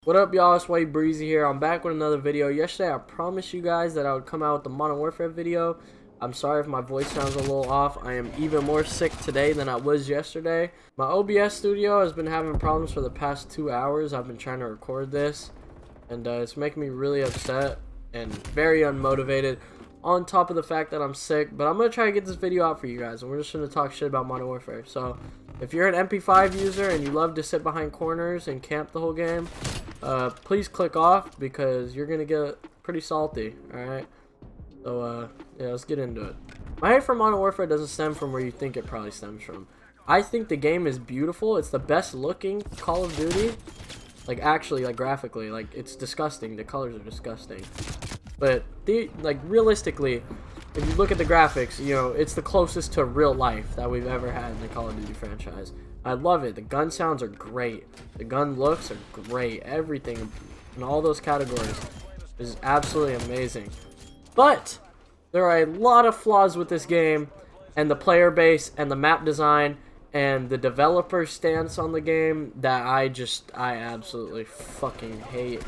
What up, y'all? It's Way Breezy here. I'm back with another video. Yesterday I promised you guys that I would come out with the Modern Warfare video. I'm sorry if my voice sounds a little off. I am even more sick today than I was yesterday. My OBS studio has been having problems for the past 2 hours. I've been trying to record this, and it's making me really upset and very unmotivated, on top of the fact that I'm sick. But I'm going to try to get this video out for you guys, and we're just going to talk shit about Modern Warfare. So if you're an MP5 user and you love to sit behind corners and camp the whole game, please click off, because you're gonna get pretty salty. Alright, so yeah, let's get into it. My hate for Modern Warfare doesn't stem from where you think it probably stems from. I think the game is beautiful. It's the best looking Call of Duty, like actually, like graphically, like it's disgusting. The colors are disgusting, but realistically, if you look at the graphics, you know, it's the closest to real life that we've ever had in the Call of Duty franchise. I love it. The gun sounds are great. The gun looks are great. Everything in all those categories is absolutely amazing. But there are a lot of flaws with this game, and the player base, and the map design, and the developer stance on the game that I absolutely fucking hate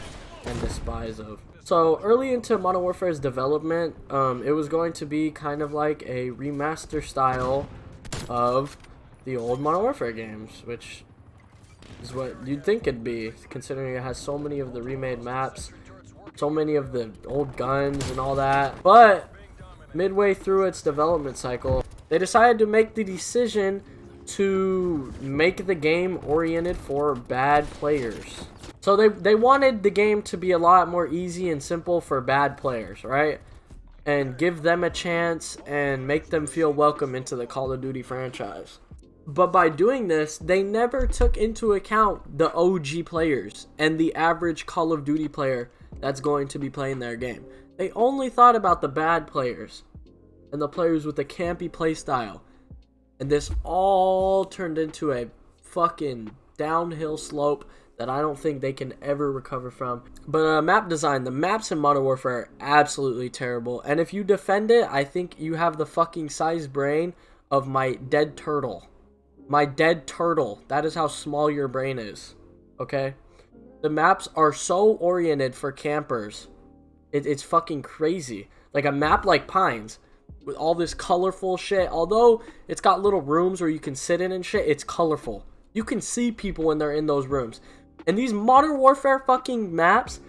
and despise of. So early into Modern Warfare's development, it was going to be kind of like a remaster style of the old Modern Warfare games, which is what you'd think it'd be, considering it has so many of the remade maps, so many of the old guns and all that. But midway through its development cycle, they decided to make the decision to make the game oriented for bad players. So they wanted the game to be a lot more easy and simple for bad players, right? And give them a chance and make them feel welcome into the Call of Duty franchise. But by doing this, they never took into account the OG players and the average Call of Duty player that's going to be playing their game. They only thought about the bad players and the players with the campy playstyle. And this all turned into a fucking downhill slope that I don't think they can ever recover from. But map design, the maps in Modern Warfare are absolutely terrible. And if you defend it, I think you have the fucking size brain of my dead turtle. My dead turtle. That is how small your brain is. Okay? The maps are so oriented for campers. It's fucking crazy. Like a map like Pines, with all this colorful shit. Although it's got little rooms where you can sit in and shit, it's colorful. You can see people when they're in those rooms. And these Modern Warfare fucking maps,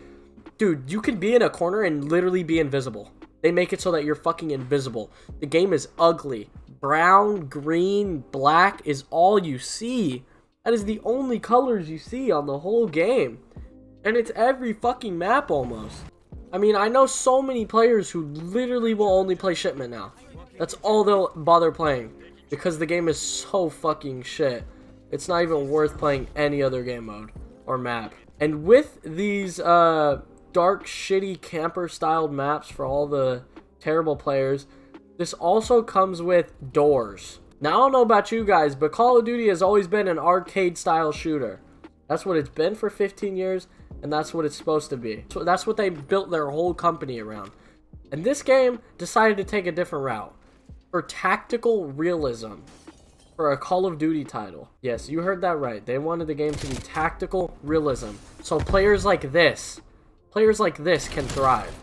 dude, you can be in a corner and literally be invisible. They make it so that you're fucking invisible. The game is ugly. Brown, green, black is all you see. That is the only colors you see on the whole game. And it's every fucking map almost. I mean, I know so many players who literally will only play shipment now. That's all they'll bother playing, because the game is so fucking shit. It's not even worth playing any other game mode or map. And with these dark, shitty camper styled maps for all the terrible players, this also comes with doors. Now, I don't know about you guys, but Call of Duty has always been an arcade style shooter. That's what it's been for 15 years, and that's what it's supposed to be. So that's what they built their whole company around. And this game decided to take a different route. For tactical realism. For a Call of Duty title. Yes, you heard that right. They wanted the game to be tactical realism. So players like this can thrive.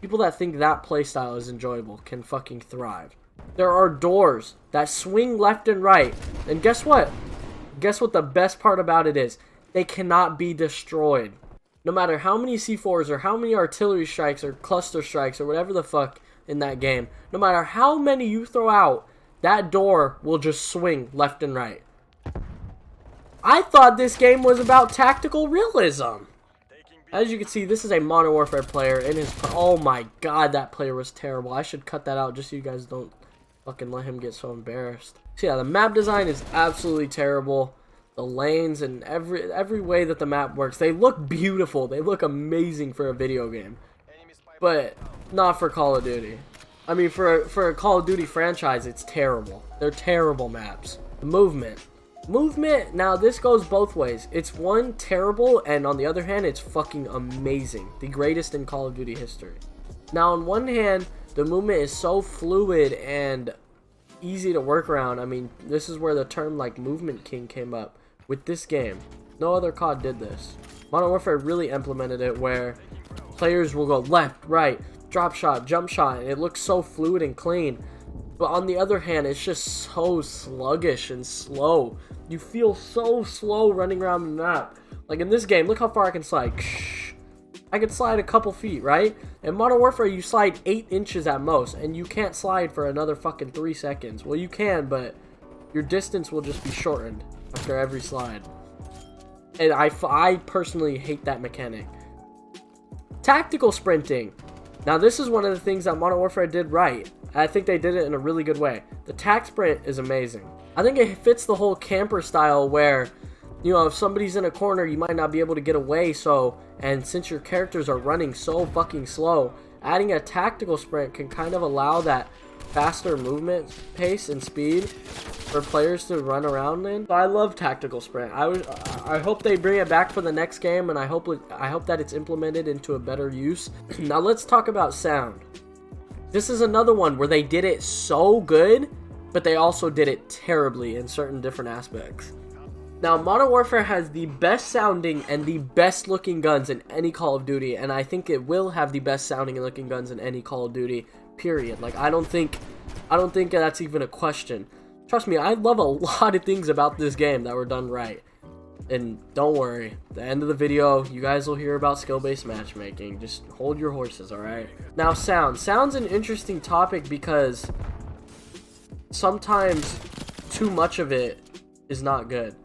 People that think that playstyle is enjoyable can fucking thrive. There are doors that swing left and right. And guess what? Guess what the best part about it is? They cannot be destroyed. No matter how many C4s or how many artillery strikes or cluster strikes or whatever the fuck in that game, no matter how many you throw out, that door will just swing left and right. I thought this game was about tactical realism. As you can see, this is a Modern Warfare player in his... Oh my god, that player was terrible. I should cut that out just so you guys don't fucking let him get so embarrassed. So yeah, the map design is absolutely terrible. The lanes and every way that the map works, they look beautiful. They look amazing for a video game. But not for Call of Duty. I mean, for a Call of Duty franchise, it's terrible. They're terrible maps. The movement, now this goes both ways. It's one, terrible, and on the other hand, it's fucking amazing. The greatest in Call of Duty history. Now, on one hand, the movement is so fluid and easy to work around. I mean, this is where the term like movement king came up with this game. No other COD did this. Modern Warfare really implemented it where players will go left, right, drop shot, jump shot, and it looks so fluid and clean. But on the other hand, it's just so sluggish and slow. You feel so slow running around the map. Like in this game, look how far I can slide. I can slide a couple feet, right? In Modern Warfare, you slide 8 inches at most, and you can't slide for another fucking 3 seconds. Well, you can, but your distance will just be shortened after every slide. And I personally hate that mechanic. Tactical sprinting. Now, this is one of the things that Modern Warfare did right. I think they did it in a really good way. The tac sprint is amazing. I think it fits the whole camper style where, you know, if somebody's in a corner, you might not be able to get away. And since your characters are running so fucking slow, adding a tactical sprint can kind of allow that faster movement pace and speed for players to run around in. I love tactical sprint. I hope they bring it back for the next game, and I hope that it's implemented into a better use. Now let's talk about sound. This is another one where they did it so good, but they also did it terribly in certain different aspects. Now, Modern Warfare has the best sounding and the best looking guns in any Call of Duty, and I think it will have the best sounding and looking guns in any Call of Duty, period. Like, I don't think that's even a question. Trust me, I love a lot of things about this game that were done right. And don't worry, at the end of the video, you guys will hear about skill-based matchmaking. Just hold your horses, alright? Now, sound. Sound's an interesting topic because sometimes too much of it is not good.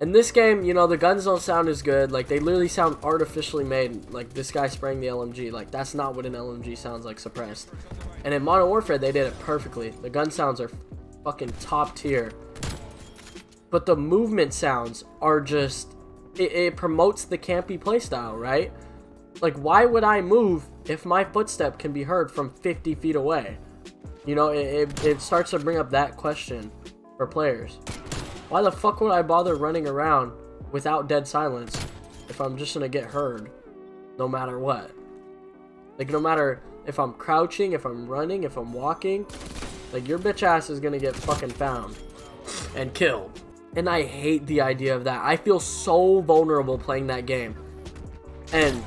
In this game, you know, the guns don't sound as good. Like, they literally sound artificially made. Like, this guy spraying the LMG. Like, that's not what an LMG sounds like suppressed. And in Modern Warfare, they did it perfectly. The gun sounds are fucking top tier. But the movement sounds are just, it promotes the campy playstyle, right? Like, why would I move if my footstep can be heard from 50 feet away? You know, it starts to bring up that question for players. Why the fuck would I bother running around without dead silence if I'm just gonna get heard no matter what? Like, no matter if I'm crouching, if I'm running, if I'm walking, like, your bitch ass is gonna get fucking found and killed. And I hate the idea of that. I feel so vulnerable playing that game. And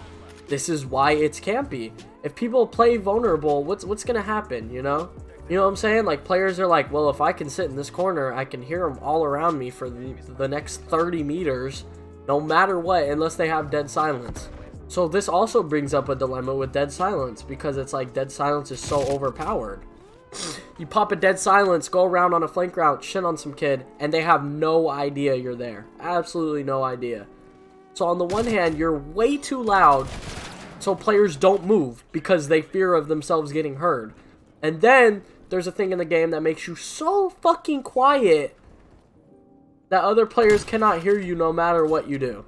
this is why it's campy. If people play vulnerable, what's gonna happen, you know? You know what I'm saying? Like, players are like, well, if I can sit in this corner, I can hear them all around me for the next 30 meters, no matter what, unless they have dead silence. So this also brings up a dilemma with dead silence, because it's like dead silence is so overpowered. You pop a dead silence, go around on a flank route, shit on some kid, and they have no idea you're there. Absolutely no idea. So on the one hand, you're way too loud, so players don't move because they fear of themselves getting heard. And then there's a thing in the game that makes you so fucking quiet that other players cannot hear you no matter what you do.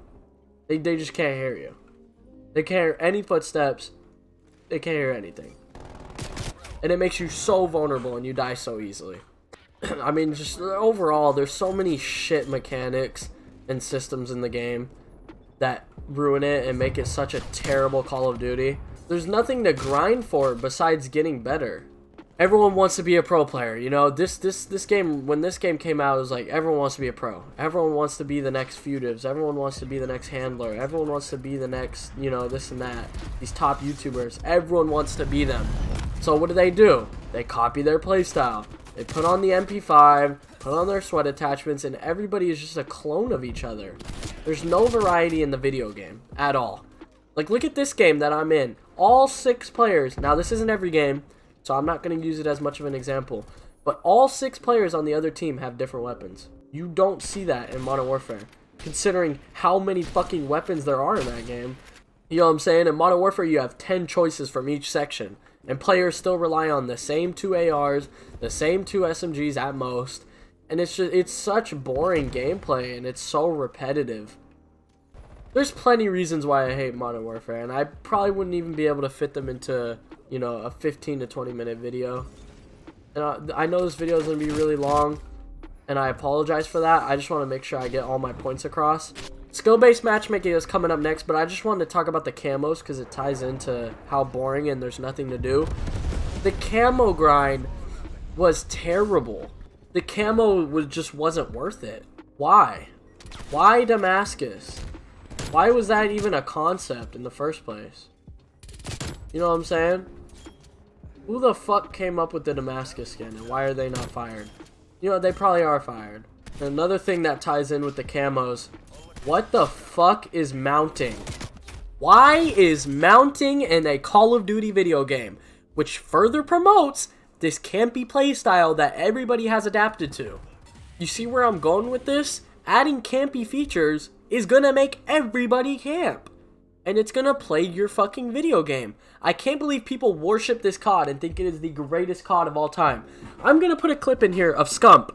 They just can't hear you. They can't hear any footsteps. They can't hear anything. And it makes you so vulnerable and you die so easily. I mean, just overall, there's so many shit mechanics and systems in the game that ruin it and make it such a terrible Call of Duty. There's nothing to grind for besides getting better. Everyone wants to be a pro player, you know. This game, when this game came out, it was like everyone wants to be a pro. Everyone wants to be the next Fugitives. Everyone wants to be the next Handler. Everyone wants to be the next, you know, this and that. These top YouTubers. Everyone wants to be them. So what do? They copy their playstyle. They put on the MP5, put on their sweat attachments, and everybody is just a clone of each other. There's no variety in the video game at all. Like, look at this game that I'm in. All 6 players. Now, this isn't every game, so I'm not going to use it as much of an example. But all 6 players on the other team have different weapons. You don't see that in Modern Warfare, considering how many fucking weapons there are in that game. You know what I'm saying? In Modern Warfare, you have 10 choices from each section. And players still rely on the same 2 ARs, the same 2 SMGs at most. And it's such boring gameplay, and it's so repetitive. There's plenty of reasons why I hate Modern Warfare, and I probably wouldn't even be able to fit them into, you know, a 15 to 20 minute video. And I know this video is going to be really long, and I apologize for that. I just want to make sure I get all my points across. Skill-based matchmaking is coming up next, but I just wanted to talk about the camos because it ties into how boring and there's nothing to do. The camo grind was terrible. The camo just wasn't worth it. Why? Why Damascus? Why was that even a concept in the first place? You know what I'm saying? Who the fuck came up with the Damascus skin, and why are they not fired? You know, they probably are fired. And another thing that ties in with the camos, what the fuck is mounting? Why is mounting in a Call of Duty video game, which further promotes this campy playstyle that everybody has adapted to? You see where I'm going with this? Adding campy features is gonna make everybody camp. And it's gonna plague your fucking video game. I can't believe people worship this COD and think it is the greatest COD of all time. I'm gonna put a clip in here of Scump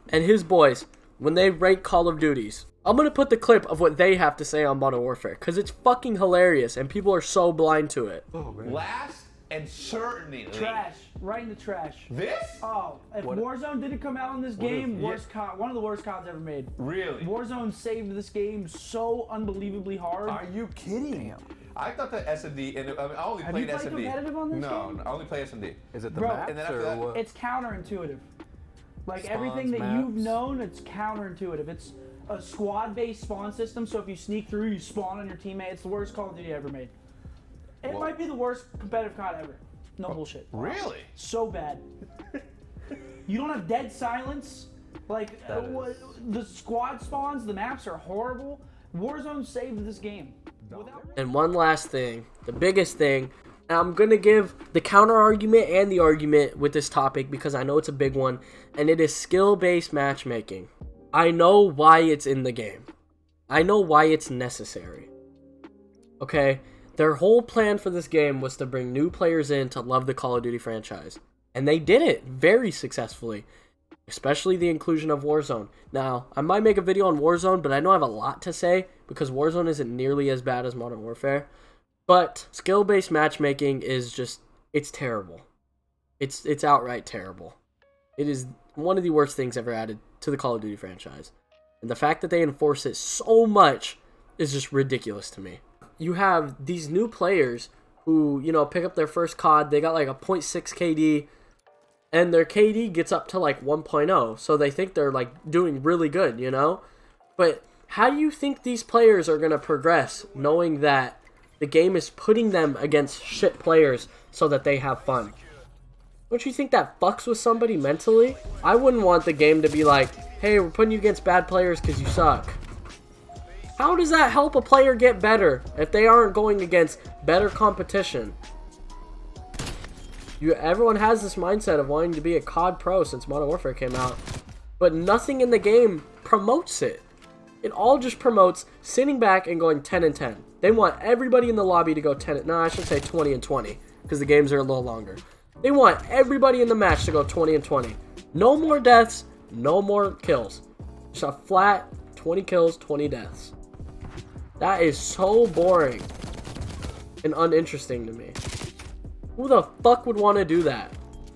and his boys when they rate Call of Duties. I'm gonna put the clip of what they have to say on Modern Warfare, because it's fucking hilarious and people are so blind to it. Oh, man. Last and certainly trash, right in the trash. This? Oh, if Warzone didn't come out in this game, one of the worst CODs ever made. Really? Warzone saved this game so unbelievably hard. Are you kidding? I thought that SMD, and I only Have played you played SMD. competitive on this game? No, I only play SMD. Is it the Bro, maps and then after or that, what? It's counterintuitive. Like Spawns, everything that maps. you've known, it's counterintuitive. It's a squad-based spawn system, so if you sneak through, you spawn on your teammate. It's the worst Call of Duty ever made. It might be the worst competitive COD ever. No bullshit. Really? So bad. You don't have dead silence. Like, the squad spawns, the maps are horrible. Warzone saved this game. And one last thing, the biggest thing, and I'm going to give the counter argument and the argument with this topic because I know it's a big one, and it is skill-based matchmaking. I know why it's in the game. I know why it's necessary. Okay? Their whole plan for this game was to bring new players in to love the Call of Duty franchise. And they did it very successfully. Especially the inclusion of Warzone. Now, I might make a video on Warzone, but I know I have a lot to say because Warzone isn't nearly as bad as Modern Warfare. But skill-based matchmaking is just, it's terrible. It's outright terrible. It is one of the worst things ever added to the Call of Duty franchise. And the fact that they enforce it so much is just ridiculous to me. You have these new players who, you know, pick up their first COD. They got like a 0.6 KD. And their KD gets up to like 1.0. So they think they're like doing really good, you know? But how do you think these players are going to progress knowing that the game is putting them against shit players so that they have fun? Don't you think that fucks with somebody mentally? I wouldn't want the game to be like, hey, we're putting you against bad players because you suck. How does that help a player get better if they aren't going against better competition? Everyone has this mindset of wanting to be a COD pro since Modern Warfare came out, but nothing in the game promotes it. It all just promotes sitting back and going 10 and 10. They want everybody in the lobby to go 10 no, I should say 20 and 20 because the games are a little longer. They want everybody in the match to go 20 and 20. No more deaths, no more kills. Just a flat 20 kills, 20 deaths. That is so boring and uninteresting to me. Who the fuck would want to do that?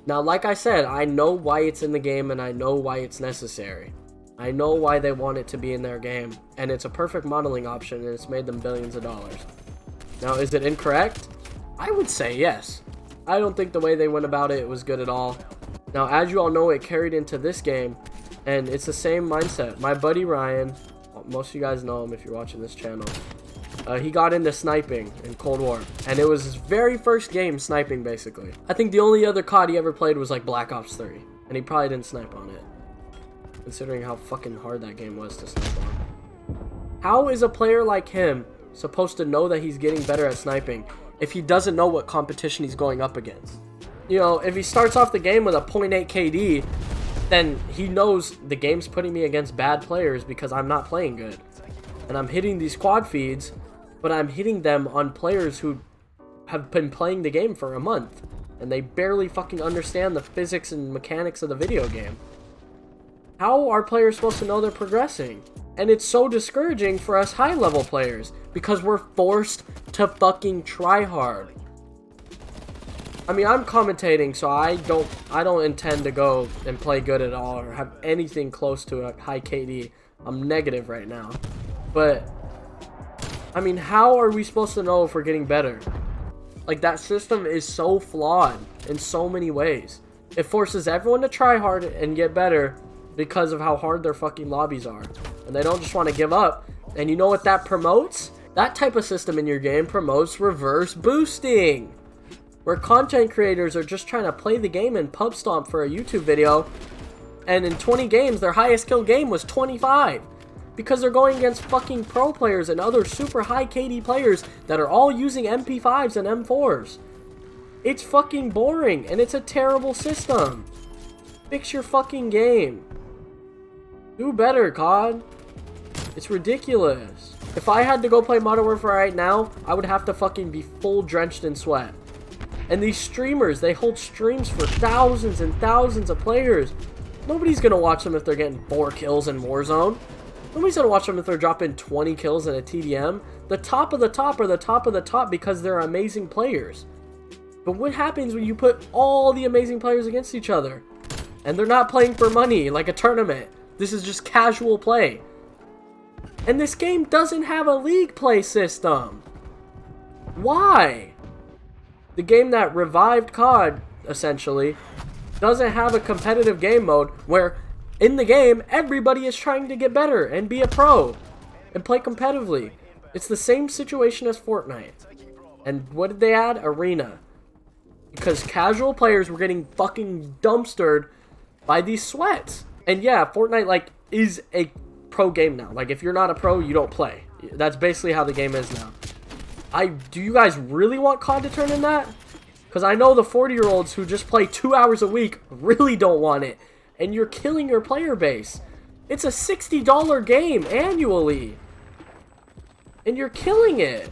Now, like I said, I know why it's in the game and I know why it's necessary. I know why they want it to be in their game, and it's a perfect modeling option and it's made them billions of dollars. Now, is it incorrect? I would say yes. I don't think the way they went about it was good at all. Now, as you all know, it carried into this game, and it's the same mindset. My buddy Ryan, most of you guys know him if you're watching this channel, he got into sniping in Cold War, and it was his very first game sniping, basically. I think the only other COD he ever played was like Black Ops 3, and he probably didn't snipe on it, considering how fucking hard that game was to snipe on. How is a player like him supposed to know that he's getting better at sniping if he doesn't know what competition he's going up against? You know, if he starts off the game with a 0.8 KD, then he knows the game's putting me against bad players because I'm not playing good. And I'm hitting these quad feeds, but I'm hitting them on players who have been playing the game for a month. And they barely fucking understand the physics and mechanics of the video game. How are players supposed to know they're progressing? And it's so discouraging for us high-level players because we're forced to fucking try hard. I mean, I'm commentating, so I don't intend to go and play good at all or have anything close to a high KD. I'm negative right now. But, I mean, how are we supposed to know if we're getting better? Like, that system is so flawed in so many ways. It forces everyone to try hard and get better because of how hard their fucking lobbies are. and they don't just want to give up. And you know what that promotes? That type of system in your game promotes reverse boosting, where content creators are just trying to play the game and pub stomp for a YouTube video, and in 20 games their highest kill game was 25, because they're going against fucking pro players and other super high KD players that are all using MP5s and M4s. It's fucking boring, and it's a terrible system. Fix your fucking game. Do better, COD. It's ridiculous. If I had to go play Modern Warfare right now, I would have to fucking be full drenched in sweat. And these streamers, they hold streams for thousands and thousands of players. Nobody's gonna watch them if they're getting 4 kills in Warzone. Nobody's gonna watch them if they're dropping 20 kills in a TDM. The top of the top are the top of the top because they're amazing players. But what happens when you put all the amazing players against each other? And they're not playing for money like a tournament. This is just casual play. And this game doesn't have a league play system. Why? The game that revived COD, essentially, doesn't have a competitive game mode where in the game everybody is trying to get better and be a pro and play competitively. It's the same situation as Fortnite. And what did they add? Arena. Because casual players were getting fucking dumpstered by these sweats. And yeah, Fortnite, like, is a pro game now. Like, if you're not a pro, you don't play. That's basically how the game is now. Do you guys really want COD to turn in that? Because I know the 40-year-olds who just play 2 hours a week really don't want it. And you're killing your player base. It's a $60 game annually. And you're killing it.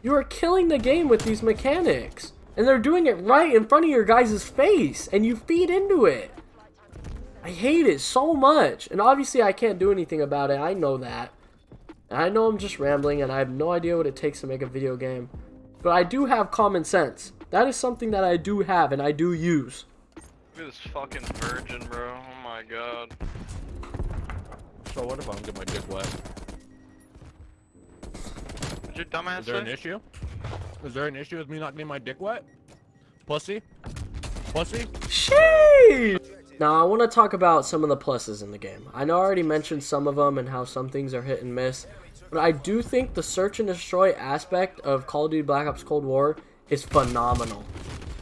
You are killing the game with these mechanics. And they're doing it right in front of your guys' face. And you feed into it. I hate it so much. And obviously I can't do anything about it. I know that. I know I'm just rambling and I have no idea what it takes to make a video game. But I do have common sense. That is something that I do have and I do use. Look at this fucking virgin, bro. Oh my god. So what if I don't get my dick wet? Did your dumbass Is there an say? issue? Is there an issue with me not getting my dick wet? Pussy? Pussy? Sheesh! Now, I want to talk about some of the pluses in the game. I know I already mentioned some of them and how some things are hit and miss, but I do think the search and destroy aspect of Call of Duty Black Ops Cold War is phenomenal.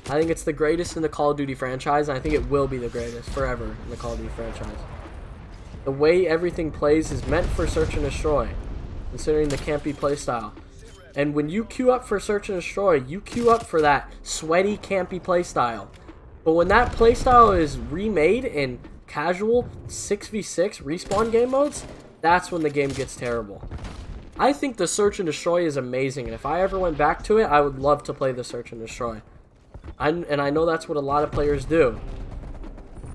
I think it's the greatest in the Call of Duty franchise, and I think it will be the greatest forever in the Call of Duty franchise. The way everything plays is meant for search and destroy, considering the campy playstyle. And when you queue up for search and destroy, you queue up for that sweaty, campy playstyle. But when that playstyle is remade in casual 6v6 respawn game modes, that's when the game gets terrible. I think the search and destroy is amazing, and if I ever went back to it, I would love to play the search and destroy. And I know that's what a lot of players do.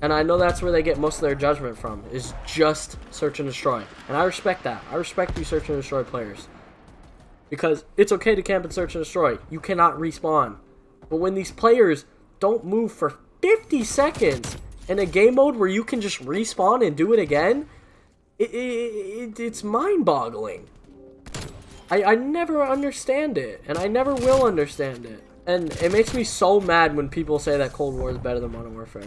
And I know that's where they get most of their judgment from, is just search and destroy. And I respect that. I respect you search and destroy players. Because it's okay to camp and search and destroy. You cannot respawn. But when these players don't move for 50 seconds in a game mode where you can just respawn and do it again, it's mind-boggling. I never understand it, and I never will understand it. And it makes me so mad when people say that Cold War is better than Modern Warfare.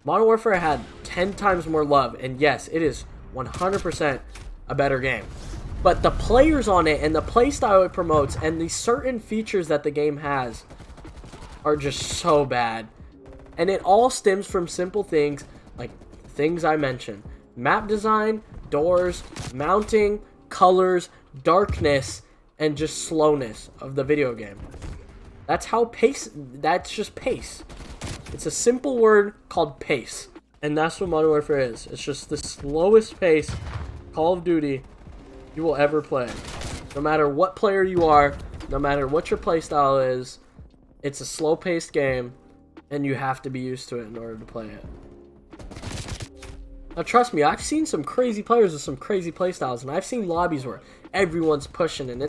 Modern Warfare had 10 times more love, and yes, it is 100% a better game. But the players on it and the playstyle it promotes and the certain features that the game has are just so bad. And it all stems from simple things like things I mentioned. Map design, doors, mounting, colors, darkness, and just slowness of the video game. That's just pace. It's a simple word called pace. And that's what Modern Warfare is. It's just the slowest pace Call of Duty you will ever play. No matter what player you are, no matter what your playstyle is, it's a slow-paced game, and you have to be used to it in order to play it. Now trust me, I've seen some crazy players with some crazy playstyles, and I've seen lobbies where everyone's pushing, and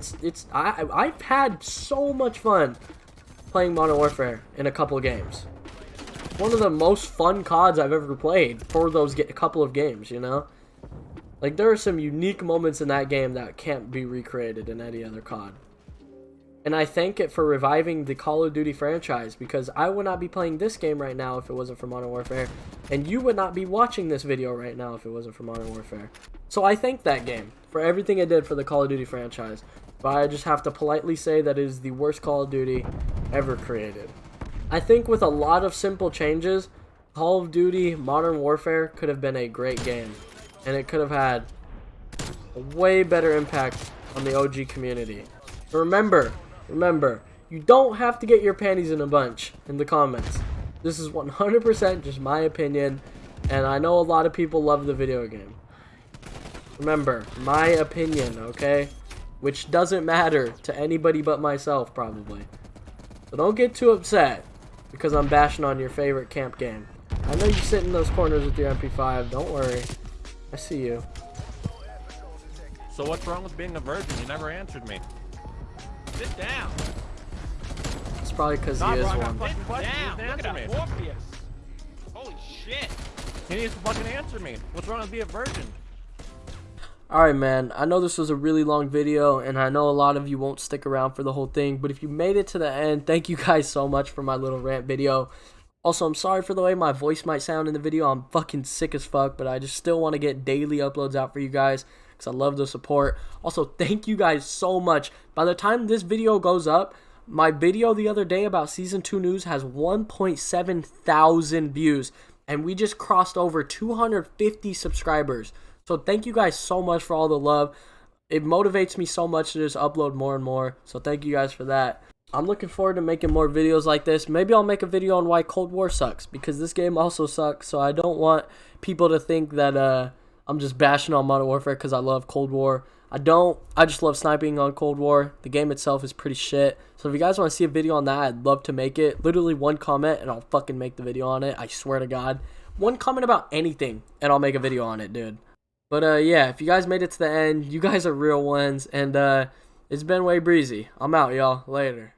I've had so much fun playing Modern Warfare in a couple of games. One of the most fun CODs I've ever played for those couple of games, you know? Like, there are some unique moments in that game that can't be recreated in any other COD. And I thank it for reviving the Call of Duty franchise, because I would not be playing this game right now if it wasn't for Modern Warfare. And you would not be watching this video right now if it wasn't for Modern Warfare. So I thank that game for everything it did for the Call of Duty franchise. But I just have to politely say that it is the worst Call of Duty ever created. I think with a lot of simple changes, Call of Duty Modern Warfare could have been a great game. And it could have had a way better impact on the OG community. Remember, you don't have to get your panties in a bunch in the comments. This is 100% just my opinion, and I know a lot of people love the video game. Remember, my opinion, okay? Which doesn't matter to anybody but myself, probably. So don't get too upset because I'm bashing on your favorite camp game. I know you sit in those corners with your MP5. Don't worry. I see you. So what's wrong with being a virgin? You never answered me. Sit down. It's probably because he Nah, is bro, I got one. fucking questions. You Damn, didn't look at answer that me. Morpheus. Holy shit. He needs to fucking answer me. What's wrong with being a virgin? Alright, man, I know this was a really long video, and I know a lot of you won't stick around for the whole thing, but if you made it to the end, thank you guys so much for my little rant video. Also, I'm sorry for the way my voice might sound in the video. I'm fucking sick as fuck, but I just still want to get daily uploads out for you guys because I love the support. Also, thank you guys so much. By the time this video goes up, my video the other day about Season 2 news has 1.7 thousand views, and we just crossed over 250 subscribers. So thank you guys so much for all the love. It motivates me so much to just upload more and more. So thank you guys for that. I'm looking forward to making more videos like this. Maybe I'll make a video on why Cold War sucks, because this game also sucks. So I don't want people to think that I'm just bashing on Modern Warfare because I love Cold War. I don't. I just love sniping on Cold War. The game itself is pretty shit. So if you guys want to see a video on that, I'd love to make it. Literally one comment and I'll fucking make the video on it. I swear to God. One comment about anything and I'll make a video on it, dude. But yeah, if you guys made it to the end, you guys are real ones. And it's been way breezy. I'm out, y'all. Later.